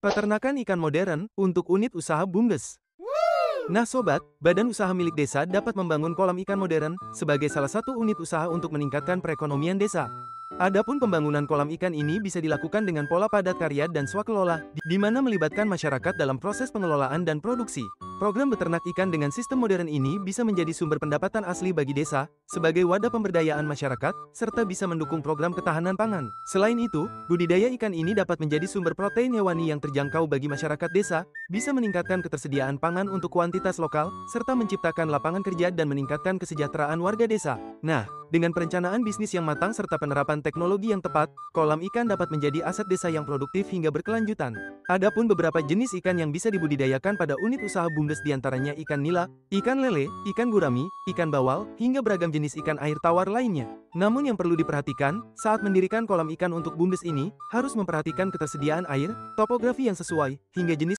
Peternakan ikan modern untuk unit usaha BUMDes. Nah sobat, badan usaha milik desa dapat membangun kolam ikan modern sebagai salah satu unit usaha untuk meningkatkan perekonomian desa. Adapun pembangunan kolam ikan ini bisa dilakukan dengan pola padat karya dan swakelola, di mana melibatkan masyarakat dalam proses pengelolaan dan produksi. Program beternak ikan dengan sistem modern ini bisa menjadi sumber pendapatan asli bagi desa, sebagai wadah pemberdayaan masyarakat, serta bisa mendukung program ketahanan pangan. Selain itu, budidaya ikan ini dapat menjadi sumber protein hewani yang terjangkau bagi masyarakat desa, bisa meningkatkan ketersediaan pangan untuk kuantitas lokal, serta menciptakan lapangan kerja dan meningkatkan kesejahteraan warga desa. Nah, dengan perencanaan bisnis yang matang serta penerapan teknologi yang tepat, kolam ikan dapat menjadi aset desa yang produktif hingga berkelanjutan. Adapun beberapa jenis ikan yang bisa dibudidayakan pada unit usaha BUMDes diantaranya ikan nila, ikan lele, ikan gurami, ikan bawal, hingga beragam jenis ikan air tawar lainnya. Namun yang perlu diperhatikan, saat mendirikan kolam ikan untuk BUMDes ini, harus memperhatikan ketersediaan air, topografi yang sesuai, hingga jenis